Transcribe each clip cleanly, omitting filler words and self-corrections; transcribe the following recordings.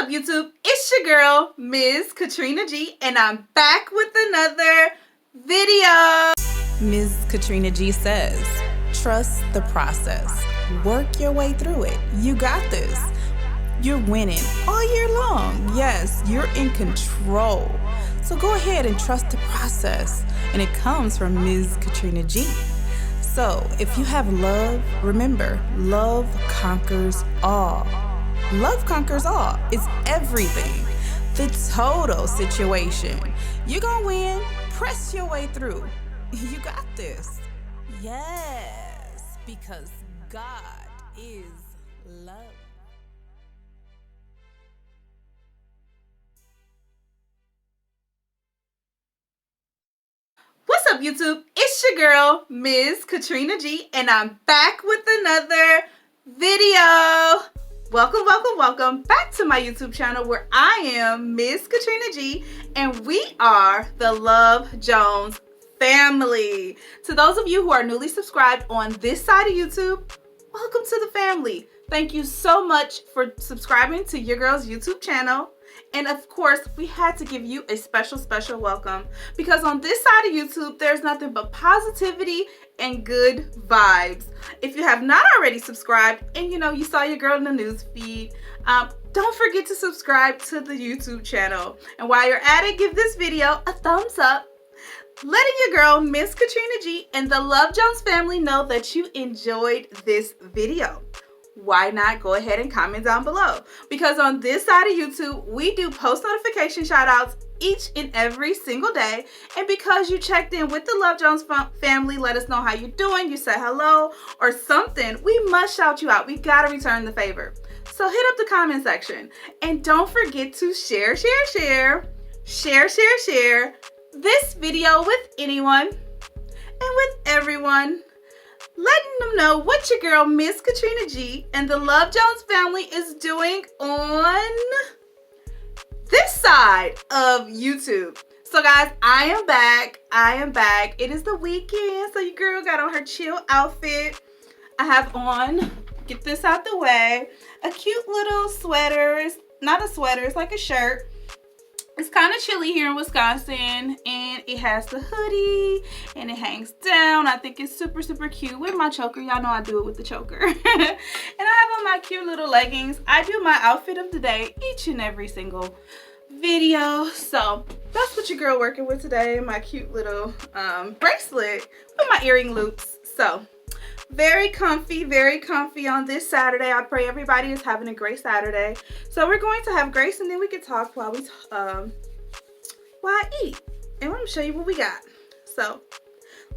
up, YouTube? It's your girl, Ms. Katrina G, and I'm back with another video. Ms. Katrina G says, trust the process. Work your way through it. You got this. You're winning all year long. Yes, you're in control. So go ahead and trust the process. And it comes from Ms. Katrina G. So if you have love, remember, love conquers all. Love conquers all. It's everything. The total situation. You're gonna win. Press your way through. You got this. Yes, because God is love. What's up, YouTube? It's your girl, Ms. Katrina G, and I'm back with another video. Welcome back to my YouTube channel where I am Ms. Katrina G, and we are the Love Jones family. To those of you who are newly subscribed on this side of YouTube, welcome to the family. Thank you so much for subscribing to your girl's YouTube channel. And of course, we had to give you a special welcome because on this side of YouTube, there's nothing but positivity and good vibes. If you have not already subscribed and you saw your girl in the news feed, don't forget to subscribe to the YouTube channel. And while you're at it, give this video a thumbs up, letting your girl, Miss Katrina G, and the Love Jones family know that you enjoyed this video. Why not go ahead and comment down below? Because on this side of YouTube, we do post notification shout outs each and every single day. And because you checked in with the Love Jones family, let us know how you're doing, you said hello or something, we must shout you out. We gotta return the favor. So hit up the comment section. And don't forget to share this video with anyone and with everyone, letting them know what your girl, Miss Katrina G, and the Love Jones family is doing on this side of YouTube. So guys, I am back. It is the weekend, so your girl got on her chill outfit. I have on, get this out the way, a cute little sweater. It's not a sweater, it's like a shirt. It's kind of chilly here in Wisconsin, and it has the hoodie and it hangs down. I think it's super cute with my choker. Y'all know I do it with the choker. And I have on my cute little leggings. I do my outfit of the day each and every single video. So that's what your girl working with today. My cute little bracelet with my earring loops. So very comfy on this Saturday. I pray everybody is having a great Saturday. So we're going to have grace, and then we can talk while I eat. And let me show you what we got. So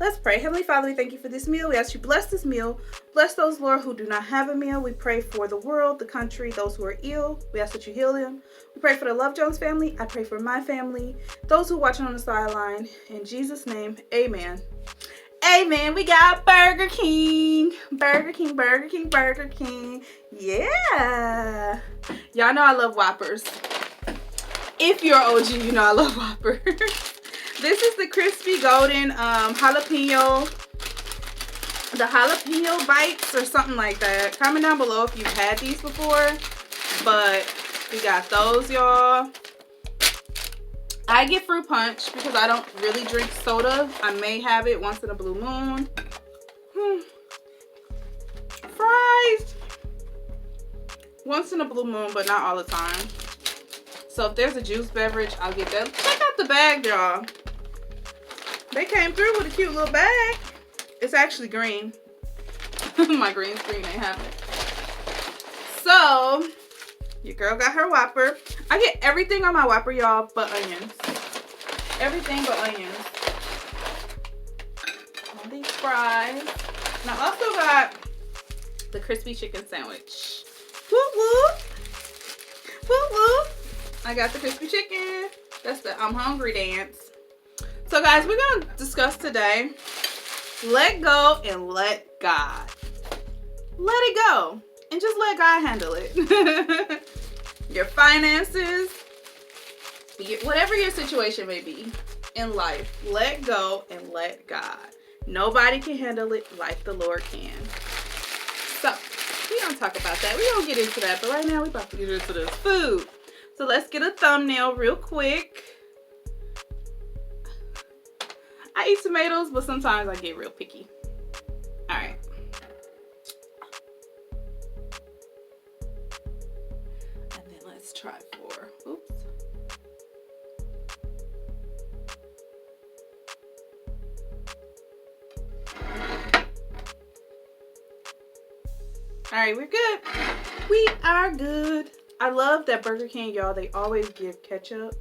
let's pray. Heavenly Father, we thank you for this meal. We ask you bless this meal. Bless those, Lord, who do not have a meal. We pray for the world, the country, those who are ill. We ask that you heal them. We pray for the Love Jones family. I pray for my family, those who are watching on the sideline. In Jesus' name, amen. Amen. We got Burger King. Yeah. Y'all know I love Whoppers. If you're OG, you know I love Whopper. This is the crispy golden jalapeno. The jalapeno bites or something like that. Comment down below if you've had these before. But we got those, y'all. I get fruit punch because I don't really drink soda. I may have it once in a blue moon. Fries. Once in a blue moon, but not all the time. So if there's a juice beverage, I'll get that. Check out the bag, y'all. They came through with a cute little bag. It's actually green. My green screen ain't having it. So your girl got her Whopper. I get everything on my Whopper, y'all, but onions. Everything but onions. All these fries. And I also got the crispy chicken sandwich. Whoop whoop. Whoop whoop. I got the crispy chicken. That's the I'm hungry dance. So guys, we're going to discuss today, let go and let God. Let it go. And just let God handle it. Your finances, whatever your situation may be in life, let go and let God. Nobody can handle it like the Lord can. So, we're going to talk about that. We're going to get into that. But right now, we're about to get into this food. So let's get a thumbnail real quick. I eat tomatoes, but sometimes I get real picky. All right. And then let's try 4. Oops. All right, we're good. We are good. I love that Burger King, y'all. They always give ketchup.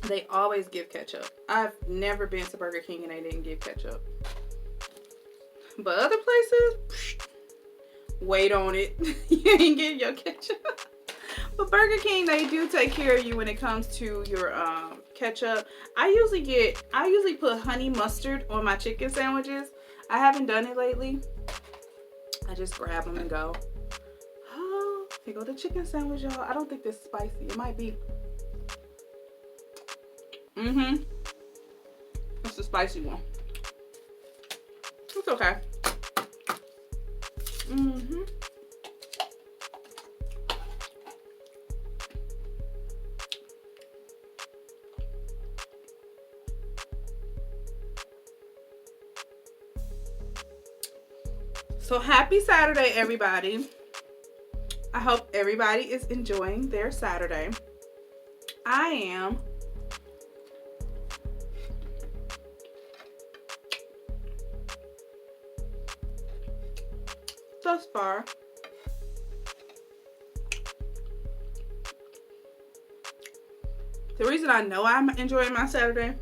They always give ketchup. I've never been to Burger King and they didn't give ketchup. But other places, wait on it. You ain't getting your ketchup. But Burger King, they do take care of you when it comes to your ketchup. I usually put honey mustard on my chicken sandwiches. I haven't done it lately. I just grab them and go. Oh, here go the chicken sandwich, y'all. I don't think this is spicy. It might be. It's the spicy one. It's okay. So happy Saturday, everybody. I hope everybody is enjoying their Saturday. I am. Thus far, the reason I know I'm enjoying my Saturday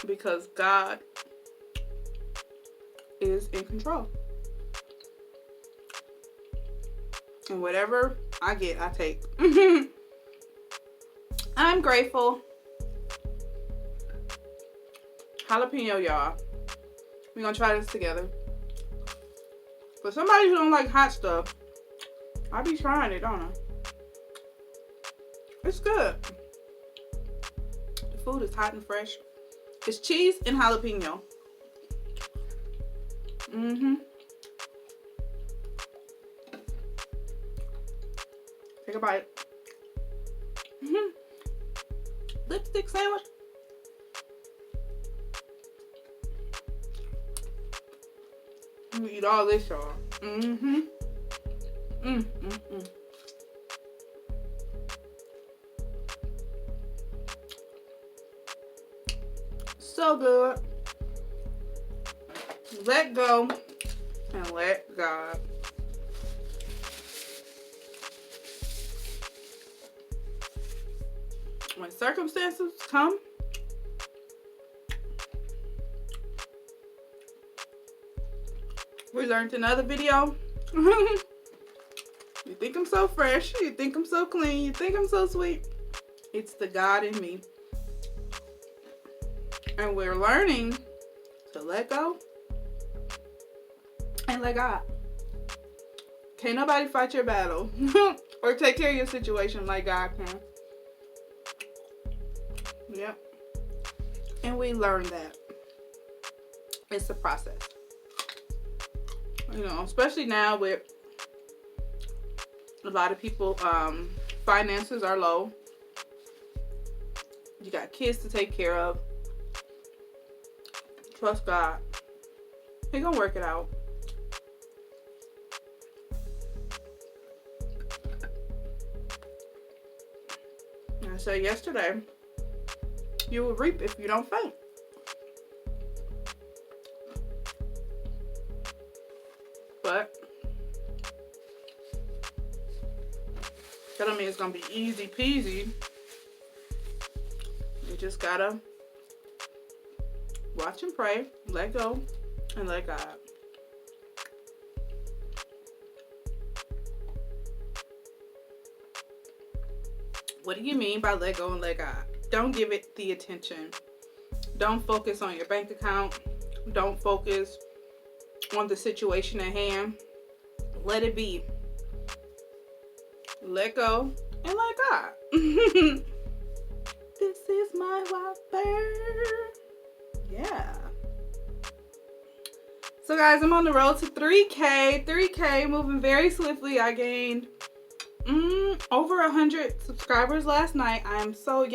because God is in control. And whatever I get, I take. I'm grateful. Jalapeno, y'all. We're gonna try this together. For somebody who don't like hot stuff, I be trying it, don't I? It's good. The food is hot and fresh. It's cheese and jalapeno. Take a bite. Lipstick sandwich. I'm gonna eat all this, y'all. So good. Let go and let God. When circumstances come, we learned another video. You think I'm so fresh, you think I'm so clean, you think I'm so sweet. It's the God in me. And we're learning to let go and let God. Can't nobody fight your battle or take care of your situation like God can. Yep. And we learned that. It's a process. You know, especially now with a lot of people, finances are low. You got kids to take care of. Trust God. He gonna work it out. And I said yesterday, you will reap if you don't faint. But that don't mean it's gonna be easy peasy. You just gotta watch and pray, let go, and let God. What do you mean by let go and let God? Don't give it the attention. Don't focus on your bank account. Don't focus on the situation at hand. Let it be. Let go and let God. This is my Whopper. Yeah. So guys, I'm on the road to 3K. 3K, moving very swiftly. I gained over 100 subscribers last night. I'm so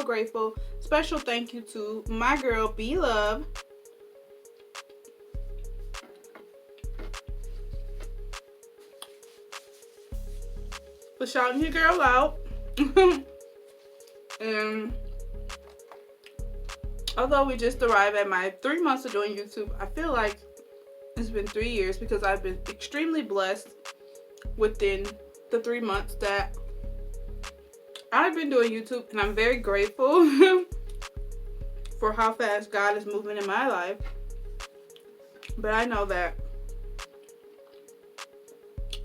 grateful. Special thank you to my girl B Love. For shouting your girl out. And although we just arrived at my 3 months of doing YouTube, I feel like it's been 3 years because I've been extremely blessed within the 3 months that I've been doing YouTube, and I'm very grateful for how fast God is moving in my life. But I know that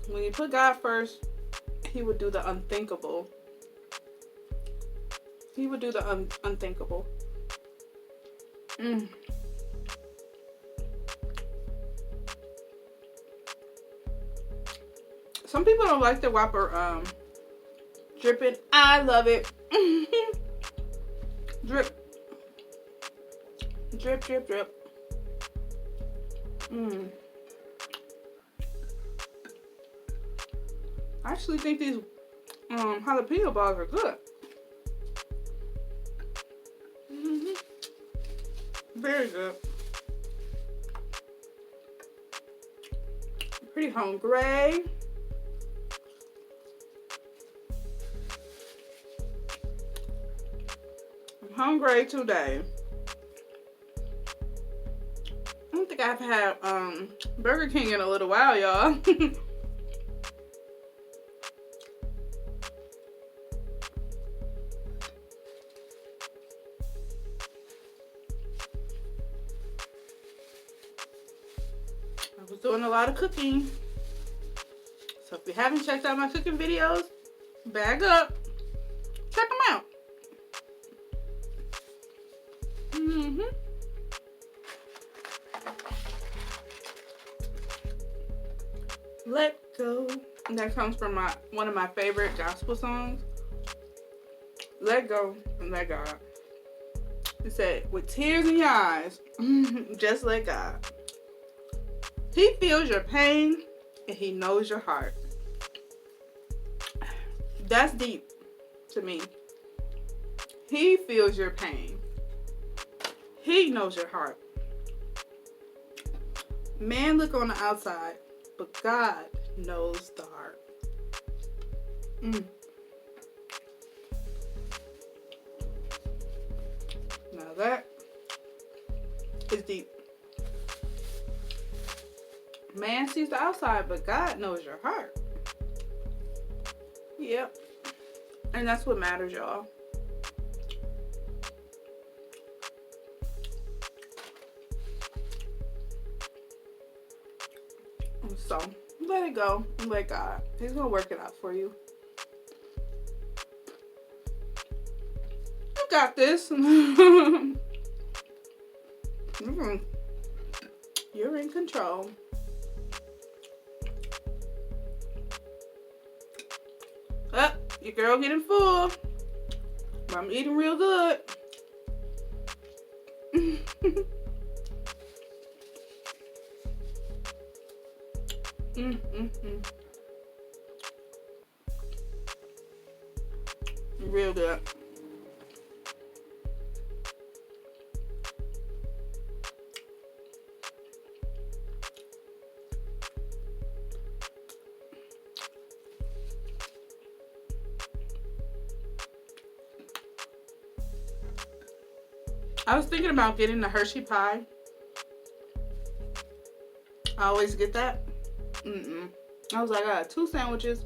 when you put God first, He would do the unthinkable. He would do the unthinkable. Some people don't like the Whopper dripping. I love it. Drip. Drip, drip, drip. I actually think these jalapeno balls are good. Very good. Pretty hungry. I'm hungry today. I don't think I've had Burger King in a little while, y'all. I was doing a lot of cooking. So if you haven't checked out my cooking videos, bag up. Check them out. Let go. And that comes from one of my favorite gospel songs. Let go and let God. It said, with tears in your eyes, just let God. He feels your pain and He knows your heart. That's deep to me. He feels your pain. He knows your heart. Man look on the outside, but God knows the heart. Now that is deep. Man sees the outside, but God knows your heart. Yep. And that's what matters, y'all. So, let it go. Let God. He's going to work it out for you. You got this. You're in control. Your girl getting full. But I'm eating real good. Real good. I was thinking about getting the Hershey pie. I always get that. I was like, I got 2 sandwiches,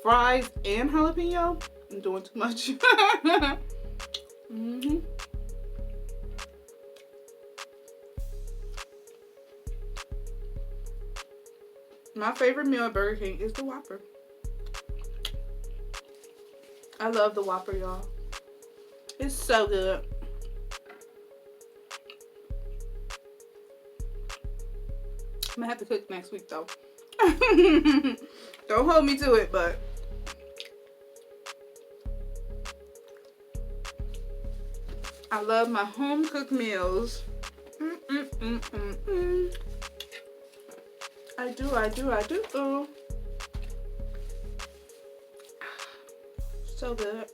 fries, and jalapeno. I'm doing too much. My favorite meal at Burger King is the Whopper. I love the Whopper, y'all. It's so good. I'm gonna have to cook next week though. Don't hold me to it, but I love my home cooked meals. I do. So good.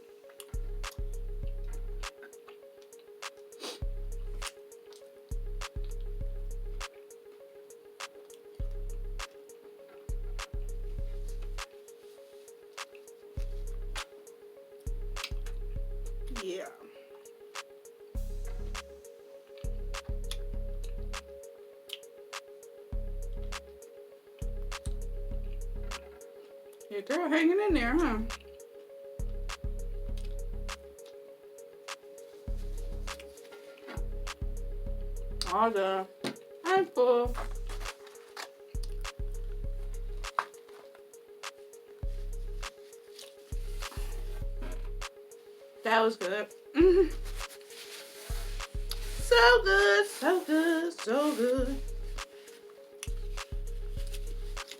Yeah. Your girl hanging in there, huh? All done. I'm full. That was good. So good, so good, so good.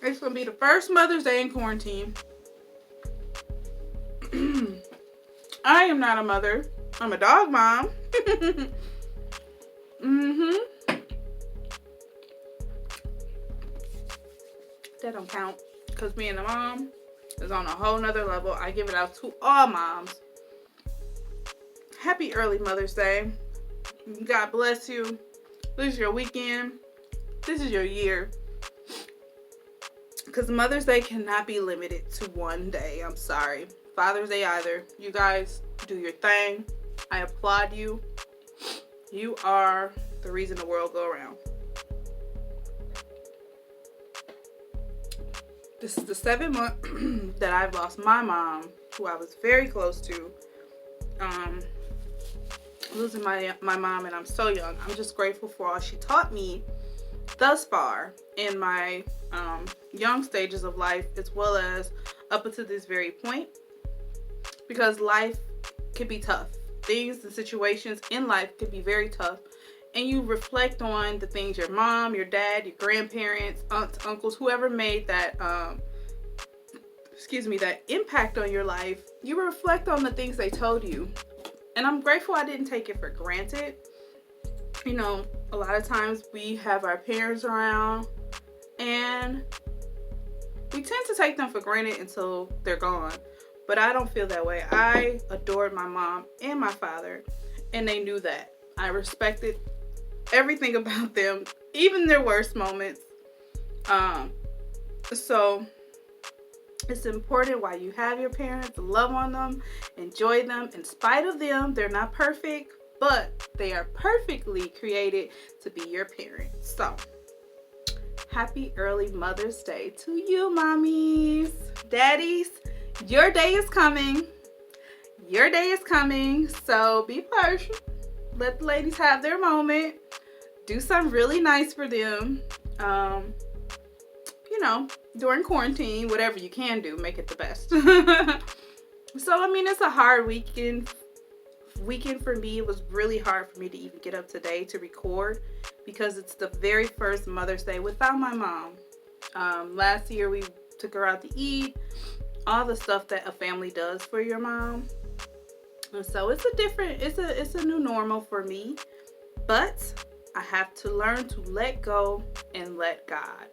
It's gonna be the first Mother's Day in quarantine. I am not a mother. I'm a dog mom. That don't count. Because being a mom is on a whole nother level. I give it out to all moms. Happy early Mother's Day. God bless you. This is your weekend. This is your year. Because Mother's Day cannot be limited to one day. I'm sorry. Father's Day either. You guys do your thing. I applaud you. You are the reason the world go around. This is the 7th month that I've lost my mom, who I was very close to. Losing my mom, and I'm so young. I'm just grateful for all she taught me thus far in my young stages of life, as well as up until this very point, because life can be tough. Things and situations in life can be very tough, and you reflect on the things your mom, your dad, your grandparents, aunts, uncles, whoever made that that impact on your life. You reflect on the things they told you, and I'm grateful I didn't take it for granted. You know, a lot of times we have our parents around and we tend to take them for granted until they're gone. But I don't feel that way. I adored my mom and my father, and they knew that. I respected everything about them, even their worst moments. So it's important while you have your parents to love on them, enjoy them. In spite of them, they're not perfect, but they are perfectly created to be your parents. So, happy early Mother's Day to you, mommies. Daddies, your day is coming. Your day is coming. So, be patient. Let the ladies have their moment. Do something really nice for them. During quarantine, whatever you can do, make it the best. So, I mean, it's a hard weekend for me. It was really hard for me to even get up today to record, because it's the very first Mother's Day without my mom. Last year we took her out to eat, all the stuff that a family does for your mom. And so it's a new normal for me, but I have to learn to let go and let God.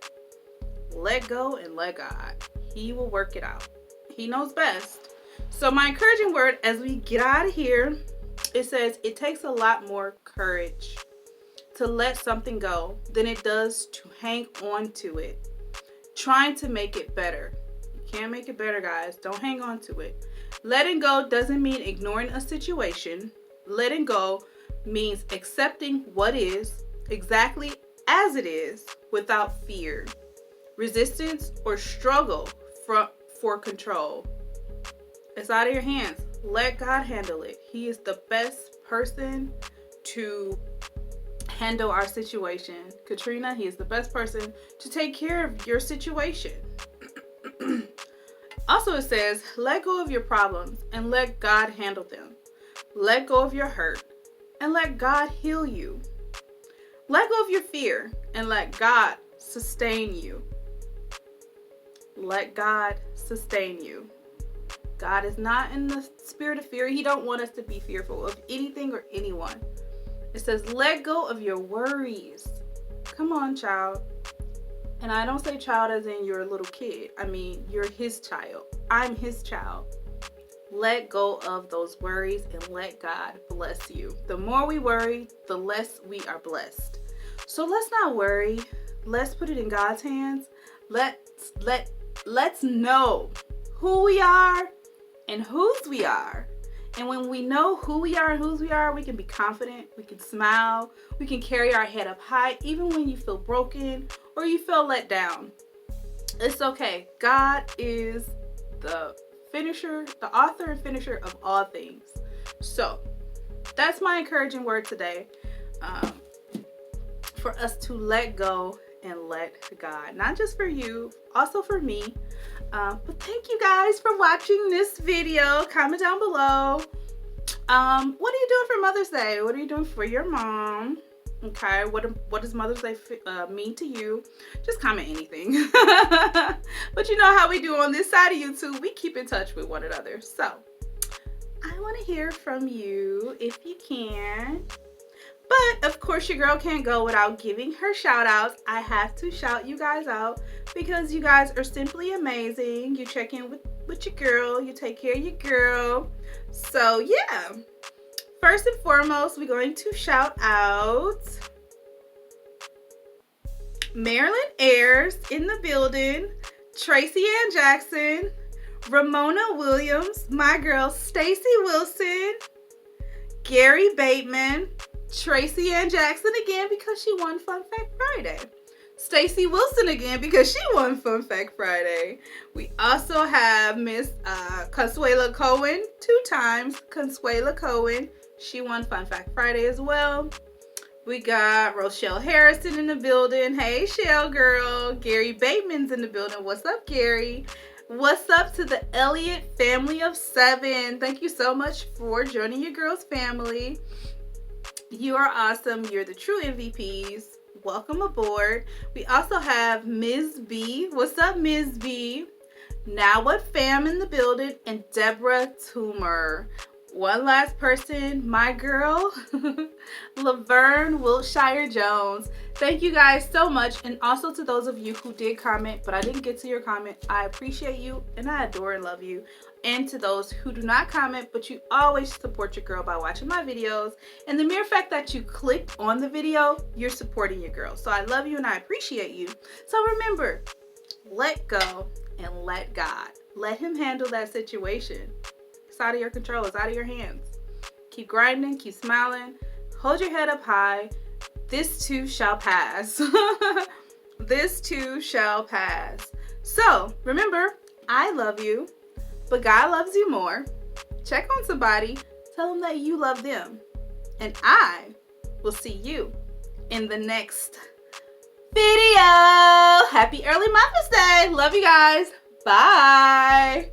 Let go and let God. He will work it out. He knows best. So my encouraging word as we get out of here, it says it takes a lot more courage to let something go than it does to hang on to it, trying to make it better. You can't make it better, guys. Don't hang on to it. Letting go doesn't mean ignoring a situation. Letting go means accepting what is exactly as it is without fear, resistance, or struggle for control. It's out of your hands. Let God handle it. He is the best person to handle our situation. Katrina, he is the best person to take care of your situation. Also, it says, let go of your problems and let God handle them. Let go of your hurt and let God heal you. Let go of your fear and let God sustain you. Let God sustain you. God is not in the spirit of fear. He don't want us to be fearful of anything or anyone. It says, let go of your worries. Come on, child. And I don't say child as in you're a little kid. I mean, you're his child. I'm his child. let go of those worries and let God bless you. The more we worry, the less we are blessed. So let's not worry. Let's put it in God's hands. Let's know who we are and whose we are. And when we know who we are and whose we are, we can be confident, we can smile, we can carry our head up high, even when you feel broken or you feel let down. It's okay. God is the finisher, the author and finisher of all things. So that's my encouraging word today, for us to let go and let God. Not just for you, also for me. But thank you guys for watching this video. Comment down below. What are you doing for Mother's Day? What are you doing for your mom? Okay, what does Mother's Day mean to you? Just comment anything. But you know how we do on this side of YouTube. We keep in touch with one another. So I want to hear from you if you can. But of course your girl can't go without giving her shout outs. I have to shout you guys out because you guys are simply amazing. You check in with your girl. You take care of your girl. So yeah. First and foremost, we're going to shout out Marilyn Ayers in the building. Tracy Ann Jackson. Ramona Williams. My girl Stacy Wilson. Gary Bateman. Tracy Ann Jackson again because she won Fun Fact Friday. Stacy Wilson again because she won Fun Fact Friday. We also have Miss Consuela Cohen 2 times. Consuela Cohen, she won Fun Fact Friday as well. We got Rochelle Harrison in the building. Hey, Shell girl. Gary Bateman's in the building. What's up, Gary? What's up to the Elliott family of 7? Thank you so much for joining your girls' family. You are awesome. You're the true MVPs. Welcome aboard. We also have Ms. B. What's up, Ms. B? Now What Fam in the building, and Deborah Toomer. One last person, my girl, Laverne Wiltshire Jones. Thank you guys so much. And also to those of you who did comment, but I didn't get to your comment, I appreciate you and I adore and love you. And to those who do not comment, but you always support your girl by watching my videos. And the mere fact that you clicked on the video, you're supporting your girl. So I love you and I appreciate you. So remember, let go and let God. Let him handle that situation. It's out of your control. It's out of your hands. Keep grinding. Keep smiling. Hold your head up high. This too shall pass. This too shall pass. So remember, I love you, but God loves you more. Check on somebody. Tell them that you love them. And I will see you in the next video. Happy early Mother's Day. Love you guys. Bye.